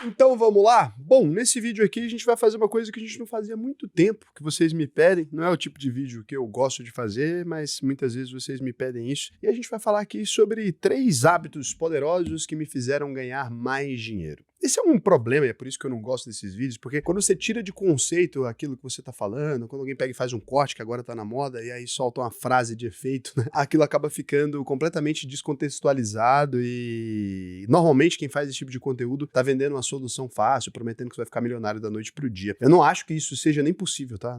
Então vamos lá? Bom, nesse vídeo aqui a gente vai fazer uma coisa que a gente não fazia há muito tempo, que vocês me pedem. Não é o tipo de vídeo que eu gosto de fazer, mas muitas vezes vocês me pedem isso. E a gente vai falar aqui sobre 3 hábitos poderosos que me fizeram ganhar mais dinheiro. Esse é um problema, e é por isso que eu não gosto desses vídeos, porque quando você tira de conceito aquilo que você tá falando, quando alguém pega e faz um corte, que agora tá na moda, e aí solta uma frase de efeito, né? Aquilo acaba ficando completamente descontextualizado e normalmente quem faz esse tipo de conteúdo tá vendendo uma solução fácil, prometendo que você vai ficar milionário da noite pro dia. Eu não acho que isso seja nem possível, tá?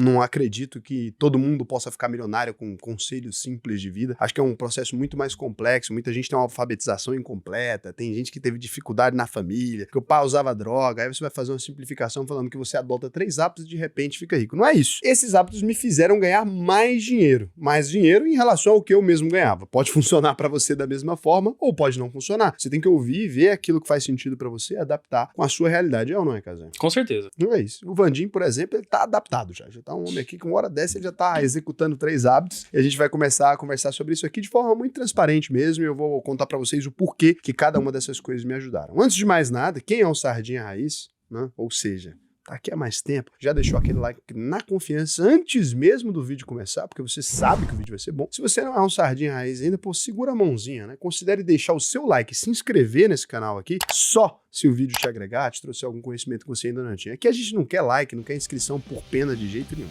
Não acredito que todo mundo possa ficar milionário com conselhos simples de vida. Acho que é um processo muito mais complexo. Muita gente tem uma alfabetização incompleta, tem gente que teve dificuldade na família, que o pai usava droga, aí você vai fazer uma simplificação falando que você adota 3 hábitos e de repente fica rico. Não é isso. Esses hábitos me fizeram ganhar mais dinheiro. Mais dinheiro em relação ao que eu mesmo ganhava. Pode funcionar pra você da mesma forma ou pode não funcionar. Você tem que ouvir e ver aquilo que faz sentido pra você, adaptar com a sua realidade. É ou não é, Casan? Com certeza. Não é isso. O Vandinho, por exemplo, ele tá adaptado já tá um homem aqui que uma hora dessa ele já tá executando 3 hábitos e a gente vai começar a conversar sobre isso aqui de forma muito transparente mesmo e eu vou contar pra vocês o porquê que cada uma dessas coisas me ajudaram. Antes de mais nada, quem é o Sardinha Raiz, né? Ou seja, tá aqui há mais tempo, já deixou aquele like na confiança antes mesmo do vídeo começar, porque você sabe que o vídeo vai ser bom. Se você não é um Sardinha Raiz ainda, pô, segura a mãozinha, né? Considere deixar o seu like, se inscrever nesse canal aqui, só se o vídeo te agregar, te trouxer algum conhecimento que você ainda não tinha. Aqui a gente não quer like, não quer inscrição por pena de jeito nenhum.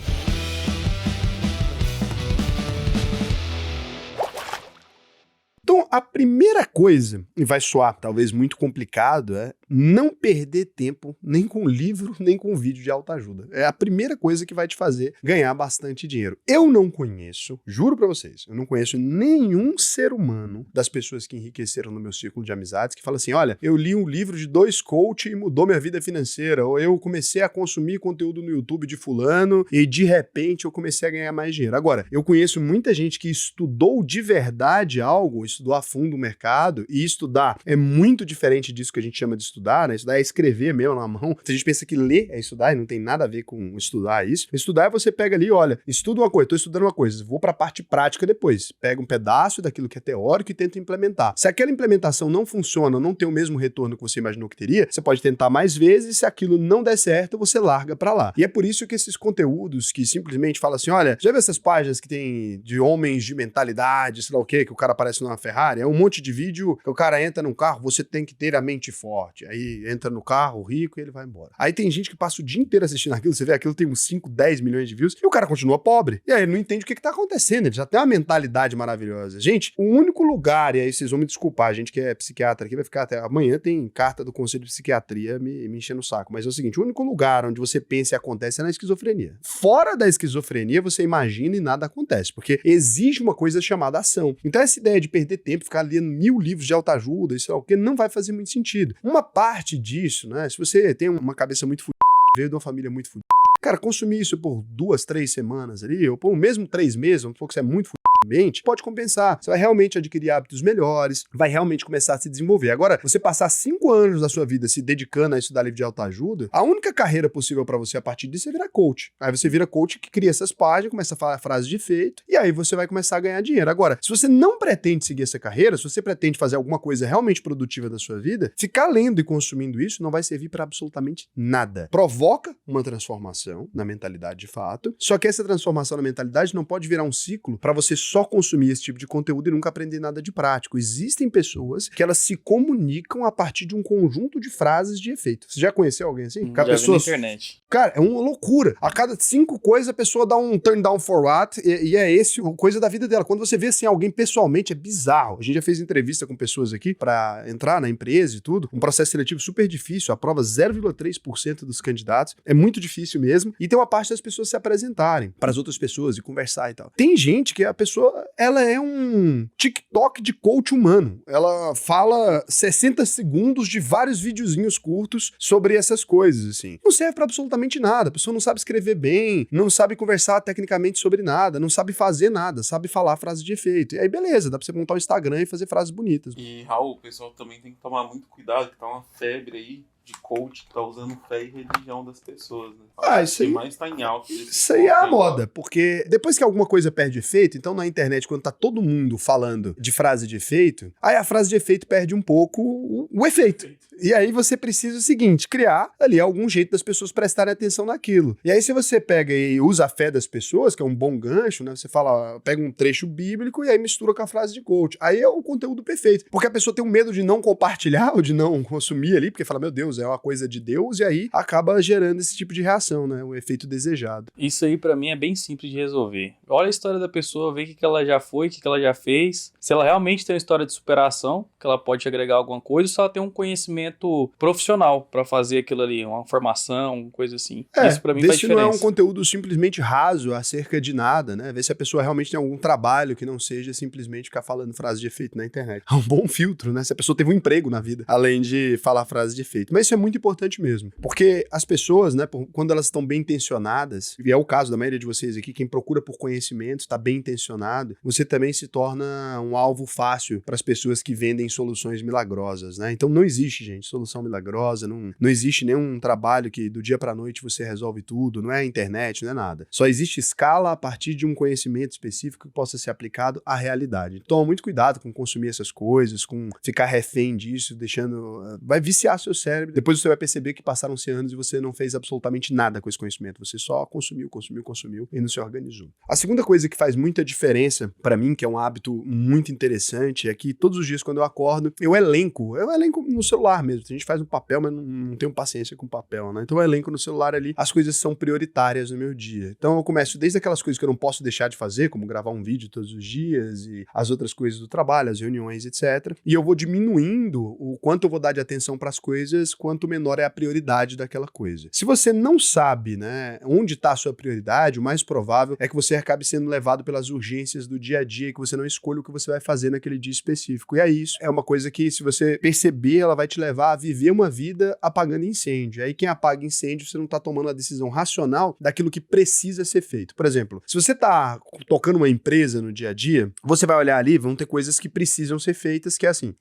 Então, a primeira coisa, e vai soar talvez muito complicado, é não perder tempo nem com livro, nem com vídeo de autoajuda. É a primeira coisa que vai te fazer ganhar bastante dinheiro. Eu não conheço, juro pra vocês, eu não conheço nenhum ser humano das pessoas que enriqueceram no meu círculo de amizades que fala assim, olha, eu li um livro de 2 coach e mudou minha vida financeira, ou eu comecei a consumir conteúdo no YouTube de fulano e de repente eu comecei a ganhar mais dinheiro. Agora, eu conheço muita gente que estudou de verdade algo, estudou a fundo o mercado, e estudar é muito diferente disso que a gente chama de estudar, né? Estudar é escrever mesmo na mão. Se a gente pensa que ler é estudar, e não tem nada a ver com estudar isso. Estudar é você pega ali, olha, estuda uma coisa, tô estudando uma coisa, vou pra parte prática depois. Pega um pedaço daquilo que é teórico e tenta implementar. Se aquela implementação não funciona, não tem o mesmo retorno que você imaginou que teria, você pode tentar mais vezes, se aquilo não der certo, você larga pra lá. E é por isso que esses conteúdos que simplesmente falam assim, olha, já viu essas páginas que tem de homens de mentalidade, sei lá o quê, que o cara aparece numa Ferrari? É um monte de vídeo que o cara entra num carro, você tem que ter a mente forte. Aí entra no carro, rico, e ele vai embora. Aí tem gente que passa o dia inteiro assistindo aquilo, você vê aquilo tem uns 5, 10 milhões de views, e o cara continua pobre. E aí ele não entende o que tá acontecendo, ele já tem uma mentalidade maravilhosa. Gente, o único lugar, e aí vocês vão me desculpar, a gente que é psiquiatra aqui vai ficar até amanhã, tem carta do Conselho de Psiquiatria me enchendo o saco. Mas é o seguinte, o único lugar onde você pensa e acontece é na esquizofrenia. Fora da esquizofrenia, você imagina e nada acontece, porque exige uma coisa chamada ação. Então essa ideia de perder tempo, ficar lendo 1000 livros de autoajuda, isso é o que não vai fazer muito sentido. Uma parte disso, né, se você tem uma cabeça muito fudida, veio de uma família muito fudida, cara, consumir isso por 2, 3 semanas ali, ou por mesmo 3 meses, um pouco você é muito mente, pode compensar. Você vai realmente adquirir hábitos melhores, vai realmente começar a se desenvolver. Agora, você passar 5 anos da sua vida se dedicando a estudar livro de autoajuda, a única carreira possível pra você a partir disso é virar coach. Aí você vira coach que cria essas páginas, começa a falar frases de efeito, e aí você vai começar a ganhar dinheiro. Agora, se você não pretende seguir essa carreira, se você pretende fazer alguma coisa realmente produtiva da sua vida, ficar lendo e consumindo isso não vai servir pra absolutamente nada. Provoca uma transformação na mentalidade de fato, só que essa transformação na mentalidade não pode virar um ciclo pra você só consumir esse tipo de conteúdo e nunca aprender nada de prático. Existem pessoas que elas se comunicam a partir de um conjunto de frases de efeito. Você já conheceu alguém assim? Já vi na internet. Cara, é uma loucura. A cada 5 coisas a pessoa dá um turn down for what e é esse coisa da vida dela. Quando você vê assim alguém pessoalmente, é bizarro. A gente já fez entrevista com pessoas aqui pra entrar na empresa e tudo. Um processo seletivo super difícil. Aprova 0,3% dos candidatos. É muito difícil mesmo. E tem uma parte das pessoas se apresentarem para as outras pessoas e conversar e tal. Tem gente que a pessoa ela é um TikTok de coach humano. Ela fala 60 segundos de vários videozinhos curtos sobre essas coisas, assim. Não serve pra absolutamente nada. A pessoa não sabe escrever bem, não sabe conversar tecnicamente sobre nada, não sabe fazer nada, sabe falar frases de efeito. E aí, beleza, dá pra você montar um Instagram e fazer frases bonitas. E, Raul, o pessoal também tem que tomar muito cuidado, que tá uma febre aí de coach que tá usando fé e religião das pessoas, né? Isso aí. Quem mais tá em alta. Isso aí é a moda, porque depois que alguma coisa perde efeito, então na internet, quando tá todo mundo falando de frase de efeito, aí a frase de efeito perde um pouco o efeito. E aí você precisa o seguinte, criar ali algum jeito das pessoas prestarem atenção naquilo. E aí se você pega e usa a fé das pessoas, que é um bom gancho, né? Você fala, pega um trecho bíblico e aí mistura com a frase de coach. Aí é o conteúdo perfeito. Porque a pessoa tem um medo de não compartilhar ou de não consumir ali, porque fala, meu Deus, é uma coisa de Deus, e aí acaba gerando esse tipo de reação, né? O efeito desejado. Isso aí pra mim é bem simples de resolver. Olha a história da pessoa, vê o que ela já foi, o que ela já fez. Se ela realmente tem uma história de superação, que ela pode agregar alguma coisa, ou se ela tem um conhecimento profissional pra fazer aquilo ali, uma formação, coisa assim. Isso pra mim faz diferença. Não é um conteúdo simplesmente raso acerca de nada, né? Ver se a pessoa realmente tem algum trabalho que não seja simplesmente ficar falando frase de efeito na internet. É um bom filtro, né? Se a pessoa teve um emprego na vida, além de falar frase de efeito. Mas isso é muito importante mesmo. Porque as pessoas, né, quando elas estão bem intencionadas, e é o caso da maioria de vocês aqui, quem procura por conhecimento, está bem intencionado, você também se torna um alvo fácil para as pessoas que vendem soluções milagrosas, né? Então não existe, gente, solução milagrosa, não existe nenhum trabalho que do dia para a noite você resolve tudo, não é internet, não é nada. Só existe escala a partir de um conhecimento específico que possa ser aplicado à realidade. Toma muito cuidado com consumir essas coisas, com ficar refém disso, deixando... vai viciar seu cérebro. Depois você vai perceber que passaram-se anos e você não fez absolutamente nada com esse conhecimento. Você só consumiu e não se organizou. A segunda coisa que faz muita diferença para mim, que é um hábito muito interessante, é que todos os dias quando eu acordo, eu elenco no celular mesmo. A gente faz no papel, mas não tenho paciência com papel, né? Então eu elenco no celular ali as coisas que são prioritárias no meu dia. Então eu começo desde aquelas coisas que eu não posso deixar de fazer, como gravar um vídeo todos os dias e as outras coisas do trabalho, as reuniões, etc. E eu vou diminuindo o quanto eu vou dar de atenção para as coisas, quanto menor é a prioridade daquela coisa. Se você não sabe, né, onde está a sua prioridade, o mais provável é que você acabe sendo levado pelas urgências do dia a dia e que você não escolha o que você vai fazer naquele dia específico. E aí isso é uma coisa que, se você perceber, ela vai te levar a viver uma vida apagando incêndio. Aí quem apaga incêndio, você não está tomando a decisão racional daquilo que precisa ser feito. Por exemplo, se você está tocando uma empresa no dia a dia, você vai olhar ali, vão ter coisas que precisam ser feitas, que é assim,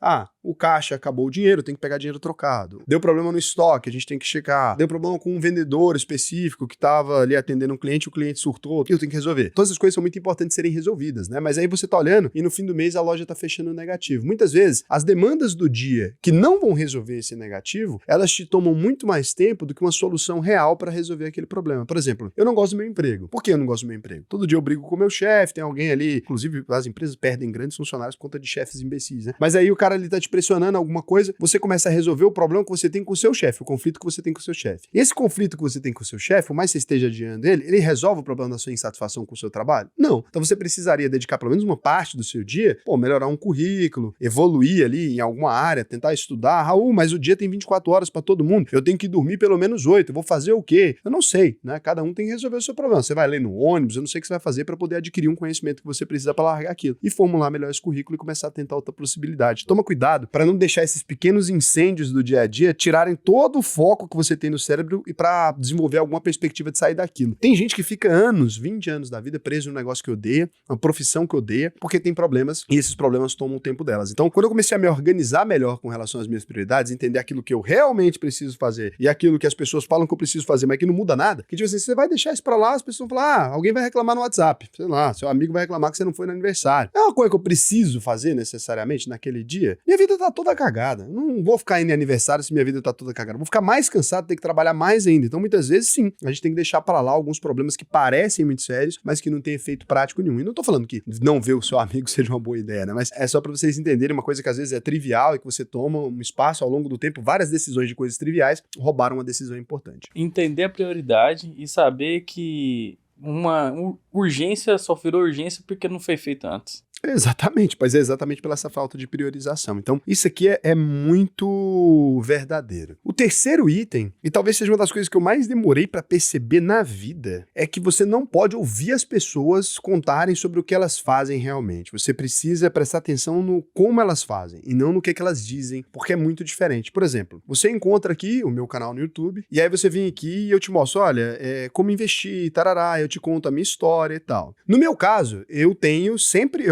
o caixa acabou o dinheiro, tem que pegar dinheiro trocado. Deu problema no estoque, a gente tem que checar. Deu problema com um vendedor específico que estava ali atendendo um cliente, o cliente surtou, eu tenho que resolver. Todas essas coisas são muito importantes serem resolvidas, né? Mas aí você tá olhando e no fim do mês a loja tá fechando negativo. Muitas vezes, as demandas do dia que não vão resolver esse negativo, elas te tomam muito mais tempo do que uma solução real para resolver aquele problema. Por exemplo, eu não gosto do meu emprego. Por que eu não gosto do meu emprego? Todo dia eu brigo com o meu chefe, tem alguém ali, inclusive as empresas perdem grandes funcionários por conta de chefes imbecis, né? Mas aí o cara ali tá te pressionando alguma coisa, você começa a resolver o problema que você tem com o seu chefe, o conflito que você tem com o seu chefe. E esse conflito que você tem com o seu chefe, por mais que você esteja adiando ele resolve o problema da sua insatisfação com o seu trabalho? Não. Então você precisaria dedicar pelo menos uma parte do seu dia, melhorar um currículo, evoluir ali em alguma área, tentar estudar. Raul, mas o dia tem 24 horas para todo mundo, eu tenho que dormir pelo menos 8, eu vou fazer o quê? Eu não sei, né? Cada um tem que resolver o seu problema. Você vai ler no ônibus, eu não sei o que você vai fazer para poder adquirir um conhecimento que você precisa para largar aquilo. E formular melhor esse currículo e começar a tentar outra possibilidade. Toma cuidado para não deixar esses pequenos incêndios do dia a dia tirarem todo o foco que você tem no cérebro e para desenvolver alguma perspectiva de sair daquilo. Tem gente que fica anos, 20 anos da vida preso num negócio que odeia, uma profissão que odeia, porque tem problemas e esses problemas tomam o tempo delas. Então, quando eu comecei a me organizar melhor com relação às minhas prioridades, entender aquilo que eu realmente preciso fazer e aquilo que as pessoas falam que eu preciso fazer, mas que não muda nada, que tipo assim, você vai deixar isso pra lá, as pessoas vão falar, alguém vai reclamar no WhatsApp, sei lá, seu amigo vai reclamar que você não foi no aniversário. É uma coisa que eu preciso fazer necessariamente naquele dia. Minha vida tá toda cagada. Eu não vou ficar indo em aniversário se minha vida tá toda cagada. Eu vou ficar mais cansado, ter que trabalhar mais ainda. Então, muitas vezes, sim, a gente tem que deixar pra lá alguns problemas que parecem muito sérios, mas que não tem efeito prático nenhum. E não tô falando que não ver o seu amigo seja uma boa ideia, né? Mas é só pra vocês entenderem uma coisa que às vezes é trivial e que você toma um espaço ao longo do tempo, várias decisões de coisas triviais roubaram uma decisão importante. Entender a prioridade e saber que uma urgência só virou urgência porque não foi feita antes. Exatamente, mas é exatamente pela essa falta de priorização. Então, isso aqui é muito verdadeiro. O terceiro item, e talvez seja uma das coisas que eu mais demorei para perceber na vida, é que você não pode ouvir as pessoas contarem sobre o que elas fazem realmente. Você precisa prestar atenção no como elas fazem e não no que elas dizem, porque é muito diferente. Por exemplo, você encontra aqui o meu canal no YouTube, e aí você vem aqui e eu te mostro, olha, como investir, tarará, eu te conto a minha história e tal. No meu caso, eu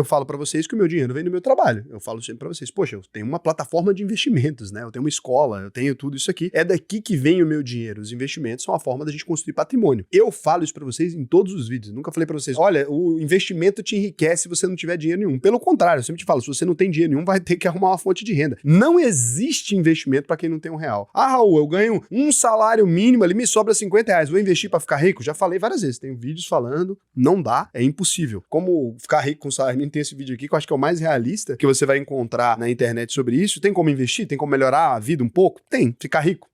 falo para vocês que o meu dinheiro vem do meu trabalho. Eu falo sempre para vocês, poxa, eu tenho uma plataforma de investimentos, né? Eu tenho uma escola, eu tenho tudo isso aqui, é daqui que vem o meu dinheiro. Os investimentos são a forma da gente construir patrimônio. Eu falo isso pra vocês em todos os vídeos. Nunca falei pra vocês, olha, o investimento te enriquece se você não tiver dinheiro nenhum. Pelo contrário, eu sempre te falo, se você não tem dinheiro nenhum, vai ter que arrumar uma fonte de renda. Não existe investimento pra quem não tem R$1. Ah, Raul, eu ganho um salário mínimo ali, me sobra R$50. Vou investir pra ficar rico? Já falei várias vezes, tenho vídeos falando, não dá, é impossível. Como ficar rico com salário mínimo, tem esse vídeo aqui que eu acho que é o mais realista que você vai encontrar na internet sobre isso. Tem como investir? Tem como melhorar a vida um pouco? Tem. Ficar rico?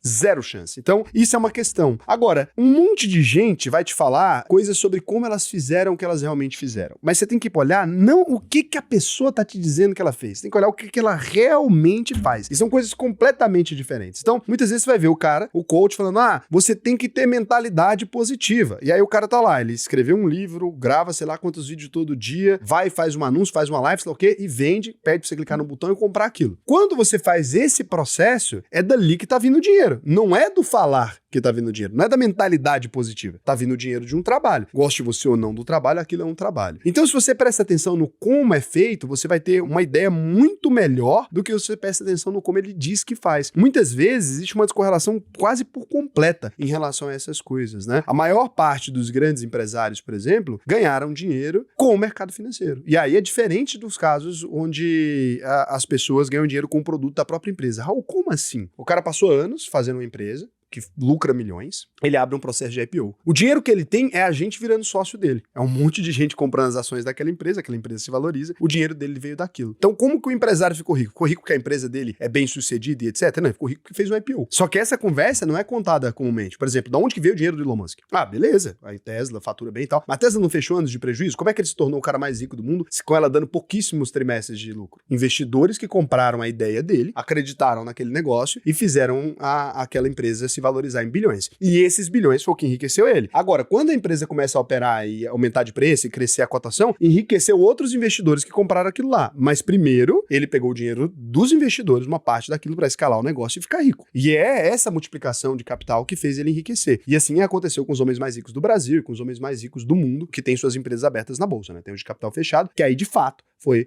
Zero chance. Então, isso é uma questão. Agora, um monte de gente vai te falar coisas sobre como elas fizeram o que elas realmente fizeram. Mas você tem que olhar não o que a pessoa tá te dizendo que ela fez. Você tem que olhar o que ela realmente faz. E são coisas completamente diferentes. Então, muitas vezes você vai ver o cara, o coach, falando, você tem que ter mentalidade positiva. E aí o cara tá lá, ele escreveu um livro, grava sei lá quantos vídeos todo dia, vai, faz um anúncio, faz uma live, sei lá o quê, e vende, pede pra você clicar no botão e comprar aquilo. Quando você faz esse processo, é dali que tá vindo o dinheiro. Não é do falar que tá vindo dinheiro, não é da mentalidade positiva. Tá vindo dinheiro de um trabalho. Goste você ou não do trabalho, aquilo é um trabalho. Então, se você presta atenção no como é feito, você vai ter uma ideia muito melhor do que você presta atenção no como ele diz que faz. Muitas vezes, existe uma descorrelação quase por completa em relação a essas coisas, né? A maior parte dos grandes empresários, por exemplo, ganharam dinheiro com o mercado financeiro. E aí é diferente dos casos onde as pessoas ganham dinheiro com o produto da própria empresa. Raul, como assim? O cara passou anos fazendo uma empresa que lucra milhões, ele abre um processo de IPO. O dinheiro que ele tem é a gente virando sócio dele. É um monte de gente comprando as ações daquela empresa se valoriza, o dinheiro dele veio daquilo. Então, como que o empresário ficou rico? Ficou rico porque a empresa dele é bem sucedida e etc? Não, ficou rico porque fez um IPO. Só que essa conversa não é contada comumente. Por exemplo, de onde que veio o dinheiro do Elon Musk? Beleza, a Tesla fatura bem e tal, mas a Tesla não fechou anos de prejuízo? Como é que ele se tornou o cara mais rico do mundo com ela dando pouquíssimos trimestres de lucro? Investidores que compraram a ideia dele, acreditaram naquele negócio e fizeram aquela empresa se valorizar em bilhões. E esses bilhões foi o que enriqueceu ele. Agora, quando a empresa começa a operar e aumentar de preço e crescer a cotação, enriqueceu outros investidores que compraram aquilo lá. Mas primeiro, ele pegou o dinheiro dos investidores, uma parte daquilo para escalar o negócio e ficar rico. E é essa multiplicação de capital que fez ele enriquecer. E assim aconteceu com os homens mais ricos do Brasil e com os homens mais ricos do mundo, que têm suas empresas abertas na bolsa, né? Tem o de capital fechado, que aí de fato foi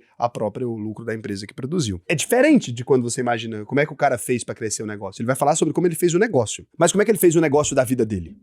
o lucro da empresa que produziu. É diferente de quando você imagina como é que o cara fez para crescer o negócio. Ele vai falar sobre como ele fez o negócio. Mas como é que ele fez o negócio da vida dele?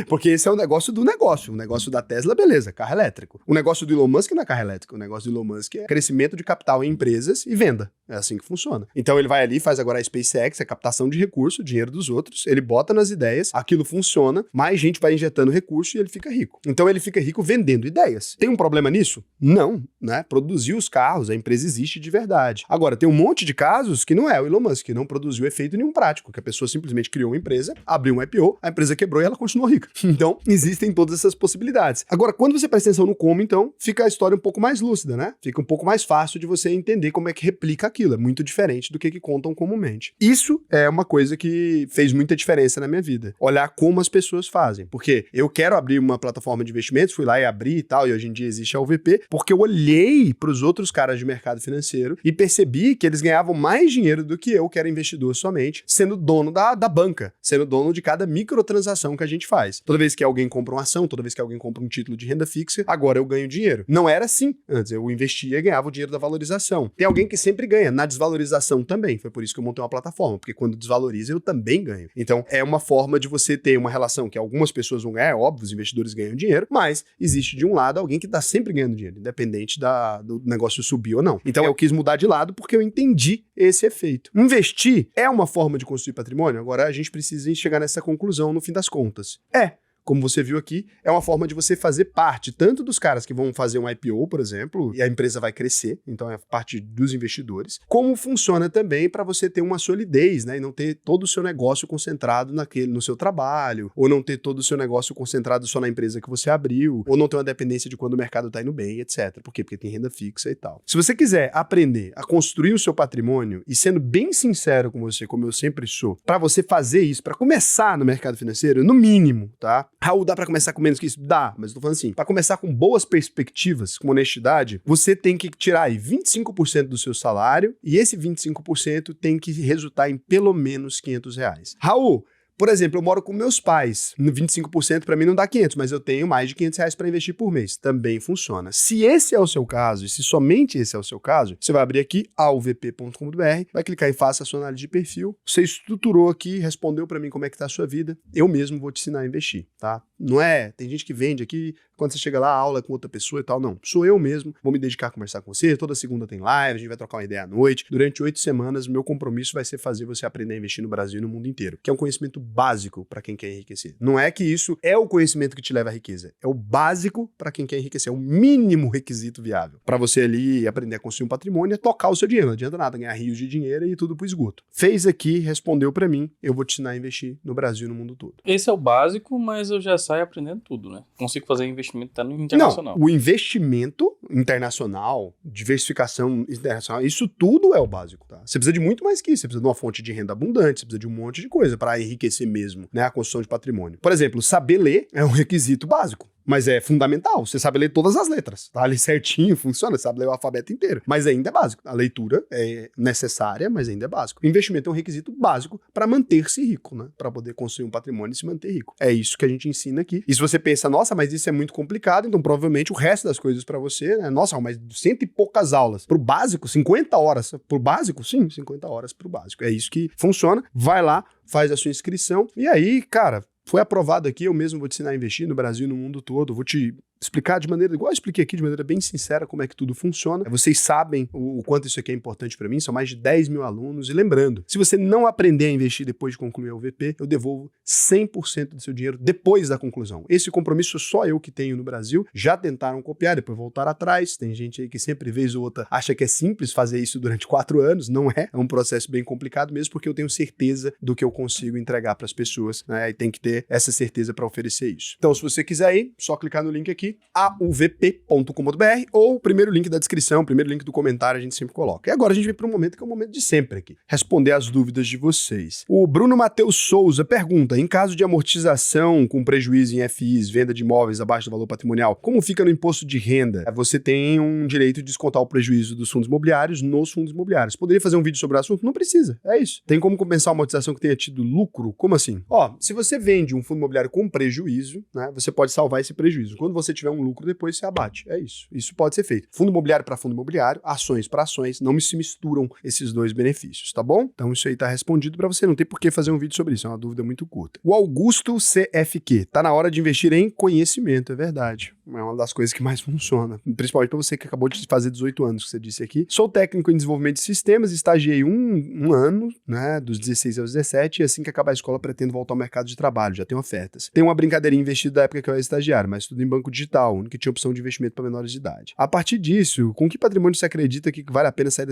Porque esse é o negócio do negócio. O negócio da Tesla, beleza, carro elétrico. O negócio do Elon Musk não é carro elétrico. O negócio do Elon Musk é crescimento de capital em empresas e venda. É assim que funciona. Então ele vai ali, faz agora a SpaceX, a captação de recurso, dinheiro dos outros, ele bota nas ideias, aquilo funciona, mais gente vai injetando recurso e ele fica rico. Então ele fica rico vendendo ideias. Tem um problema nisso? Não, né? Produziu os carros, a empresa existe de verdade. Agora, tem um monte de casos que não é o Elon Musk, que não produziu efeito nenhum prático, que a pessoa simplesmente criou uma empresa, abriu um IPO, a empresa quebrou e ela continuou rica. Então, existem todas essas possibilidades. Agora, quando você presta atenção no como, então, fica a história um pouco mais lúcida, né? Fica um pouco mais fácil de você entender como é que replica aquilo. É muito diferente do que contam comumente. Isso é uma coisa que fez muita diferença na minha vida. Olhar como as pessoas fazem. Porque eu quero abrir uma plataforma de investimentos, fui lá e abri e tal, e hoje em dia existe a UVP, porque eu olhei para os outros caras de mercado financeiro e percebi que eles ganhavam mais dinheiro do que eu, que era investidor somente, sendo dono da banca, sendo dono de cada microtransação que a gente faz. Toda vez que alguém compra uma ação, toda vez que alguém compra um título de renda fixa, agora eu ganho dinheiro. Não era assim antes. Eu investia e ganhava o dinheiro da valorização. Tem alguém que sempre ganha, na desvalorização também. Foi por isso que eu montei uma plataforma, porque quando desvaloriza, eu também ganho. Então, é uma forma de você ter uma relação que algumas pessoas vão ganhar, é óbvio, os investidores ganham dinheiro, mas existe de um lado alguém que está sempre ganhando dinheiro, independente do negócio subir ou não. Então, eu quis mudar de lado porque eu entendi esse efeito. Investir é uma forma de construir patrimônio? Agora, a gente precisa chegar nessa conclusão no fim das contas. Como você viu aqui, é uma forma de você fazer parte tanto dos caras que vão fazer um IPO, por exemplo, e a empresa vai crescer, então é parte dos investidores, como funciona também para você ter uma solidez, né, e não ter todo o seu negócio concentrado no seu trabalho, ou não ter todo o seu negócio concentrado só na empresa que você abriu, ou não ter uma dependência de quando o mercado está indo bem, etc. Por quê? Porque tem renda fixa e tal. Se você quiser aprender a construir o seu patrimônio, e sendo bem sincero com você, como eu sempre sou, para você fazer isso, para começar no mercado financeiro, no mínimo, tá? Raul, dá pra começar com menos que isso? Dá, mas eu tô falando assim, pra começar com boas perspectivas, com honestidade, você tem que tirar aí 25% do seu salário e esse 25% tem que resultar em pelo menos R$500. Raul, Por exemplo, eu moro com meus pais. No 25% para mim não dá 500, mas eu tenho mais de R$ 500 para investir por mês. Também funciona. Se esse é o seu caso, e se somente esse é o seu caso, você vai abrir aqui auvp.com.br, vai clicar em faça a sua análise de perfil. Você estruturou aqui, respondeu para mim como é que tá a sua vida. Eu mesmo vou te ensinar a investir, tá? Não é, tem gente que vende aqui, quando você chega lá, a aula é com outra pessoa e tal. Não, sou eu mesmo, vou me dedicar a conversar com você. Toda segunda tem live, a gente vai trocar uma ideia à noite. Durante 8 semanas, meu compromisso vai ser fazer você aprender a investir no Brasil e no mundo inteiro, que é um conhecimento básico para quem quer enriquecer. Não é que isso é o conhecimento que te leva à riqueza, é o básico para quem quer enriquecer, é o mínimo requisito viável para você ali aprender a construir um patrimônio e tocar o seu dinheiro. Não adianta nada ganhar rios de dinheiro e tudo pro esgoto. Fez aqui, respondeu para mim, eu vou te ensinar a investir no Brasil e no mundo todo. Esse é o básico, mas eu já saio aprendendo tudo, né? Consigo fazer investimento até no internacional. Não, o investimento internacional, diversificação internacional, isso tudo é o básico, tá? Você precisa de muito mais que isso. Você precisa de uma fonte de renda abundante, você precisa de um monte de coisa para enriquecer mesmo, né, a construção de patrimônio. Por exemplo, saber ler é um requisito básico. Mas é fundamental, você sabe ler todas as letras, tá ali certinho, funciona, você sabe ler o alfabeto inteiro, mas ainda é básico. A leitura é necessária, mas ainda é básico. O investimento é um requisito básico para manter-se rico, né? Para poder construir um patrimônio e se manter rico. É isso que a gente ensina aqui. E se você pensa, nossa, mas isso é muito complicado, então provavelmente o resto das coisas para você, né? Nossa, mas 100 e poucas aulas pro básico, 50 horas pro básico? Sim, 50 horas pro básico. É isso que funciona. Vai lá, faz a sua inscrição e aí, cara, foi aprovado aqui, eu mesmo vou te ensinar a investir no Brasil e no mundo todo, vou te explicar de maneira, igual eu expliquei aqui, de maneira bem sincera como é que tudo funciona. Vocês sabem o quanto isso aqui é importante para mim, são mais de 10 mil alunos. E lembrando, se você não aprender a investir depois de concluir a UVP, eu devolvo 100% do seu dinheiro depois da conclusão. Esse compromisso só eu que tenho no Brasil. Já tentaram copiar, depois voltaram atrás. Tem gente aí que sempre, vez ou outra, acha que é simples fazer isso durante 4 anos. Não é. É um processo bem complicado mesmo, porque eu tenho certeza do que eu consigo entregar para as pessoas, né? E tem que ter essa certeza para oferecer isso. Então, se você quiser ir, só clicar no link aqui, auvp.com.br, ou o primeiro link da descrição, o primeiro link do comentário, a gente sempre coloca. E agora a gente vem para um momento que é o momento de sempre aqui, responder as dúvidas de vocês. O Bruno Matheus Souza pergunta, em caso de amortização com prejuízo em FIs, venda de imóveis abaixo do valor patrimonial, como fica no imposto de renda? Você tem um direito de descontar o prejuízo dos fundos imobiliários nos fundos imobiliários. Poderia fazer um vídeo sobre o assunto? Não precisa, é isso. Tem como compensar a amortização que tenha tido lucro? Como assim? Ó, se você vende um fundo imobiliário com prejuízo, né, você pode salvar esse prejuízo. Quando você tiver um lucro, depois você abate. É isso. Isso pode ser feito. Fundo imobiliário para fundo imobiliário, ações para ações, não se misturam esses dois benefícios, tá bom? Então isso aí tá respondido para você, não tem por que fazer um vídeo sobre isso, é uma dúvida muito curta. O Augusto CFQ, tá na hora de investir em conhecimento, é verdade. É uma das coisas que mais funciona, principalmente para você que acabou de fazer 18 anos, que você disse aqui. Sou técnico em desenvolvimento de sistemas, estagiei um ano, né, dos 16 aos 17, e assim que acabar a escola pretendo voltar ao mercado de trabalho, já tenho ofertas. Tem uma brincadeirinha investida da época que eu era estagiário, mas tudo em banco digital, único que tinha opção de investimento para menores de idade. A partir disso, com que patrimônio você acredita que vale a pena sair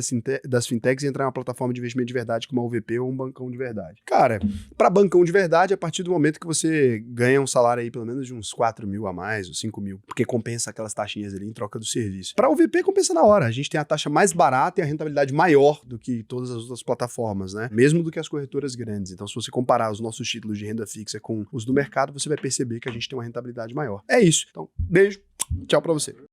das fintechs e entrar em uma plataforma de investimento de verdade como a UVP ou um bancão de verdade? Cara, para bancão de verdade, a partir do momento que você ganha um salário aí pelo menos de uns 4 mil a mais, ou 5 mil, porque compensa aquelas taxinhas ali em troca do serviço. Para a UVP compensa na hora, a gente tem a taxa mais barata e a rentabilidade maior do que todas as outras plataformas, né? Mesmo do que as corretoras grandes. Então, se você comparar os nossos títulos de renda fixa com os do mercado, você vai perceber que a gente tem uma rentabilidade maior. É isso. Então, beijo. Tchau pra você.